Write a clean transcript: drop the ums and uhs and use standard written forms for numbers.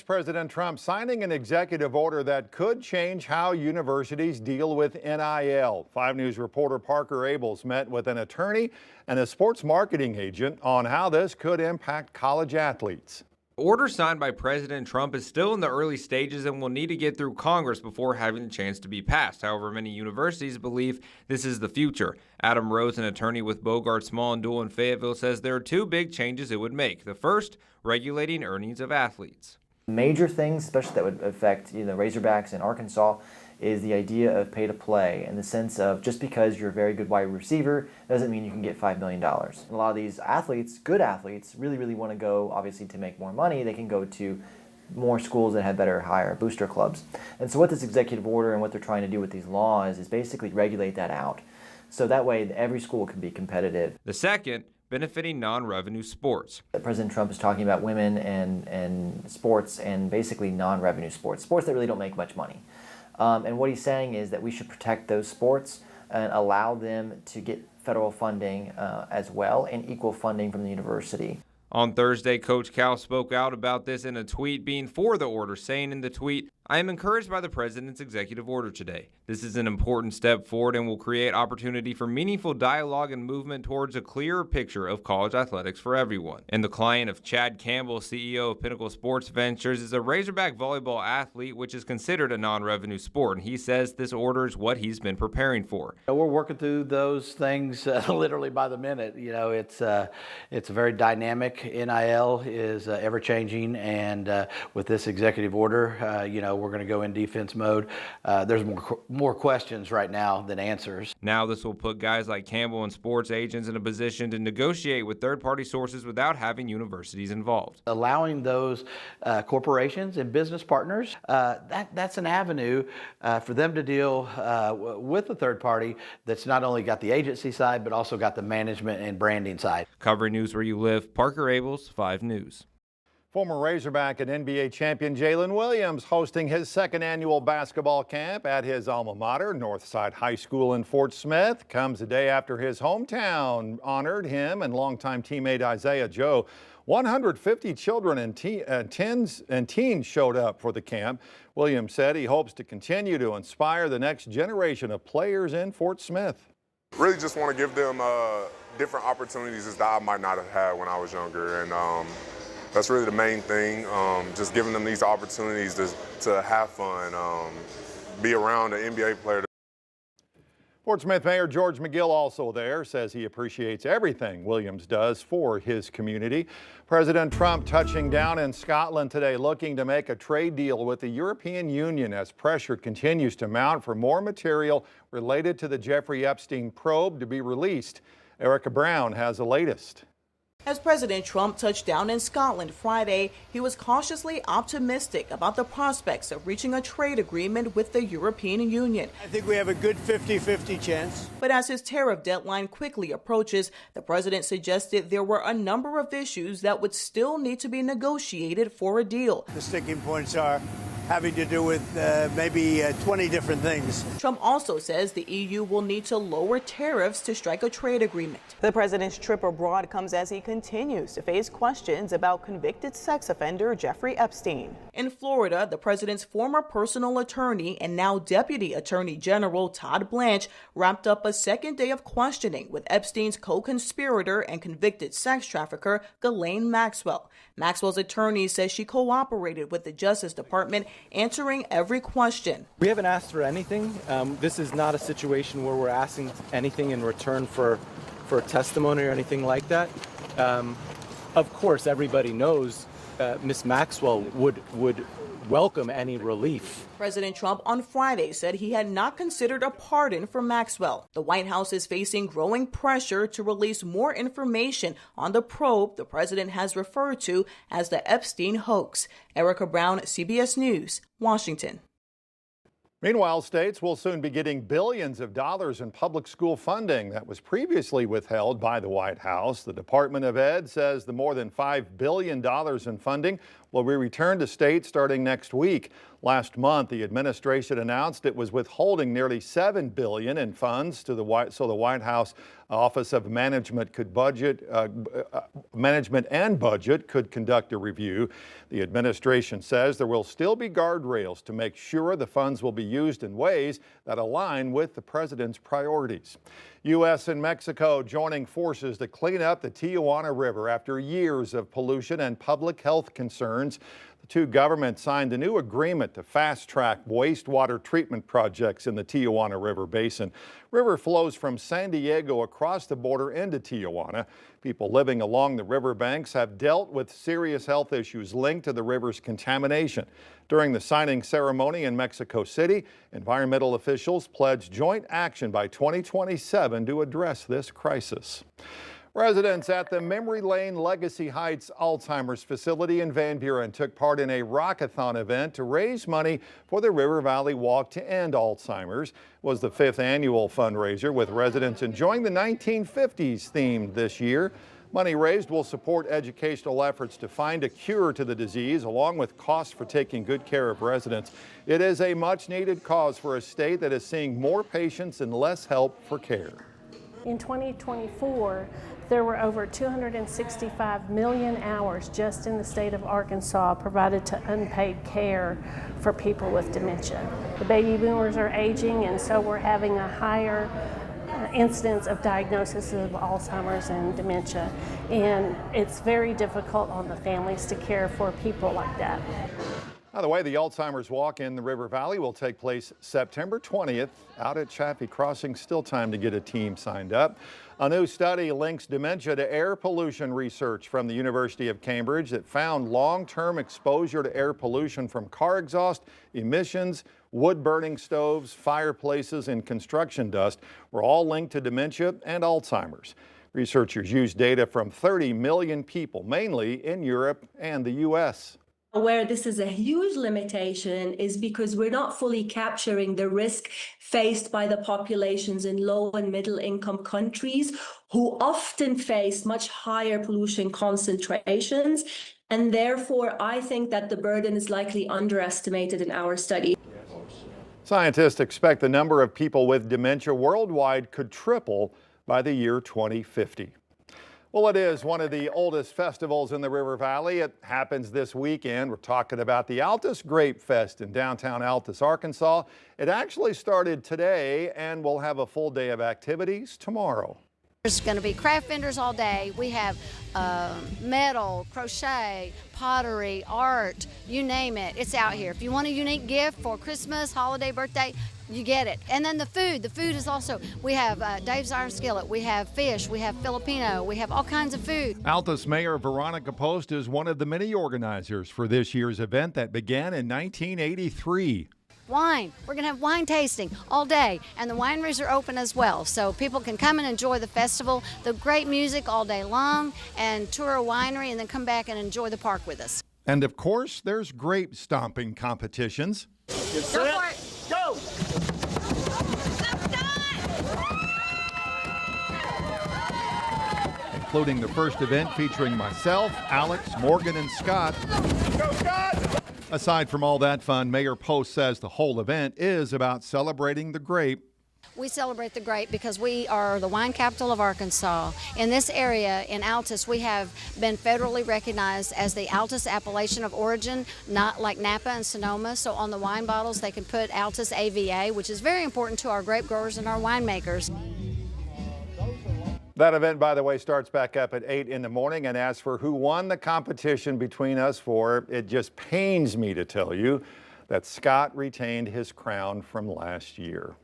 President Trump signing an executive order that could change how universities deal with NIL. 5 News reporter Parker Abels met with an attorney and a sports marketing agent on how this could impact college athletes. The order signed by President Trump is still in the early stages and will need to get through Congress before having a chance to be passed. However, many universities believe this is the future. Adam Rose, an attorney with Bogart Small and Dual in Fayetteville, says there are 2 big changes it would make. The first, regulating earnings of athletes. Major things, especially that would affect Razorbacks in Arkansas, is the idea of pay to play, in the sense of just because you're a very good wide receiver doesn't mean you can get $5 million. A lot of these athletes, good athletes, really want to go, obviously, to make more money. They can go to more schools that have better, higher booster clubs. And so what this executive order and what they're trying to do with these laws is basically regulate that out. So that way every school can be competitive. The second, benefiting non-revenue sports. President Trump is talking about women and sports, and basically non-revenue sports that really don't make much money. And what he's saying is that we should protect those sports and allow them to get federal funding as well, and equal funding from the university. On Thursday, Coach Cal spoke out about this in a tweet, being for the order, saying in the tweet, "I am encouraged by the president's executive order today. This is an important step forward and will create opportunity for meaningful dialogue and movement towards a clearer picture of college athletics for everyone." And the client of Chad Campbell, CEO of Pinnacle Sports Ventures, is a Razorback volleyball athlete, which is considered a non-revenue sport. And he says this order is what he's been preparing for. We're working through those things literally by the minute. It's very dynamic. NIL is ever changing, and with this executive order, we're going to go in defense mode. There's more questions right now than answers. Now this will put guys like Campbell and sports agents in a position to negotiate with third-party sources without having universities involved. Allowing those corporations and business partners, that's an avenue for them to deal with a third party that's not only got the agency side, but also got the management and branding side. Covering news where you live, Parker Abels, 5 News. Former Razorback and NBA champion Jaylen Williams hosting his 2nd annual basketball camp at his alma mater, Northside High School in Fort Smith. Comes a day after his hometown honored him and longtime teammate Isaiah Joe. 150 children and teens showed up for the camp. Williams said he hopes to continue to inspire the next generation of players in Fort Smith. Really just want to give them different opportunities that I might not have had when I was younger, and that's really the main thing, just giving them these opportunities to have fun, be around an NBA player. Fort Smith Mayor George McGill also there, says he appreciates everything Williams does for his community. President Trump touching down in Scotland today, looking to make a trade deal with the European Union as pressure continues to mount for more material related to the Jeffrey Epstein probe to be released. Erica Brown has the latest. As President Trump touched down in Scotland Friday, he was cautiously optimistic about the prospects of reaching a trade agreement with the European Union. I think we have a good 50-50 chance. But as his tariff deadline quickly approaches, the president suggested there were a number of issues that would still need to be negotiated for a deal. The sticking points are having to do with maybe 20 different things. Trump also says the EU will need to lower tariffs to strike a trade agreement. The president's trip abroad comes as he continues to face questions about convicted sex offender Jeffrey Epstein. In Florida, the president's former personal attorney and now Deputy Attorney General Todd Blanche wrapped up a 2nd day of questioning with Epstein's co-conspirator and convicted sex trafficker Ghislaine Maxwell. Maxwell's attorney says she cooperated with the Justice Department, answering every question. We haven't asked for anything. This is not a situation where we're asking anything in return for testimony or anything like that. Of course, everybody knows Ms. Maxwell would welcome any relief. President Trump on Friday said he had not considered a pardon for Maxwell. The White House is facing growing pressure to release more information on the probe the president has referred to as the Epstein hoax. Erica Brown, CBS News, Washington. Meanwhile, states will soon be getting billions of dollars in public school funding that was previously withheld by the White House. The Department of Ed says the more than $5 billion in funding will be returned to states starting next week. Last month, the administration announced it was withholding nearly $7 billion in funds to the White House Office of Management and Budget could conduct a review. The administration says there will still be guardrails to make sure the funds will be used in ways that align with the president's priorities. U.S. and Mexico joining forces to clean up the Tijuana River after years of pollution and public health concerns. The two governments signed a new agreement to fast-track wastewater treatment projects in the Tijuana River basin. River flows from San Diego across the border into Tijuana. People living along the riverbanks have dealt with serious health issues linked to the river's contamination. During the signing ceremony in Mexico City, environmental officials pledged joint action by 2027 to address this crisis. Residents at the Memory Lane Legacy Heights Alzheimer's facility in Van Buren took part in a Rockathon event to raise money for the River Valley Walk to End Alzheimer's. It was the 5th annual fundraiser, with residents enjoying the 1950s theme this year. Money raised will support educational efforts to find a cure to the disease, along with costs for taking good care of residents. It is a much-needed cause for a state that is seeing more patients and less help for care. In 2024, there were over 265 million hours just in the state of Arkansas provided to unpaid care for people with dementia. The baby boomers are aging, and so we're having a higher incidence of diagnosis of Alzheimer's and dementia, and it's very difficult on the families to care for people like that. By the way, the Alzheimer's Walk in the River Valley will take place September 20th out at Chaffee Crossing. Still time to get a team signed up. A new study links dementia to air pollution research from the University of Cambridge that found long-term exposure to air pollution from car exhaust, emissions, wood-burning stoves, fireplaces, and construction dust were all linked to dementia and Alzheimer's. Researchers used data from 30 million people, mainly in Europe and the U.S. Where this is a huge limitation is because we're not fully capturing the risk faced by the populations in low and middle income countries, who often face much higher pollution concentrations. And therefore, I think that the burden is likely underestimated in our study. Scientists expect the number of people with dementia worldwide could triple by the year 2050. Well, it is one of the oldest festivals in the River Valley. It happens this weekend. We're talking about the Altus Grapefest in downtown Altus, Arkansas. It actually started today and will have a full day of activities tomorrow. There's going to be craft vendors all day. We have metal, crochet, pottery, art, you name it. It's out here. If you want a unique gift for Christmas, holiday, birthday, you get it. And then the food is also, we have Dave's Iron Skillet, we have fish, we have Filipino, we have all kinds of food. Altus Mayor Veronica Post is one of the many organizers for this year's event that began in 1983. Wine, we're going to have wine tasting all day, and the wineries are open as well, so people can come and enjoy the festival, the great music all day long, and tour a winery, and then come back and enjoy the park with us. And of course, there's grape stomping competitions. Go for it. Go! Including the first event featuring myself, Alex, Morgan, and Scott. Go, Scott! Aside from all that fun, Mayor Post says the whole event is about celebrating the grape. We celebrate the grape because we are the wine capital of Arkansas. In this area, in Altus, we have been federally recognized as the Altus appellation of origin, not like Napa and Sonoma. So on the wine bottles, they can put Altus AVA, which is very important to our grape growers and our winemakers. That event, by the way, starts back up at 8 in the morning. And as for who won the competition between us four, it just pains me to tell you that Scott retained his crown from last year.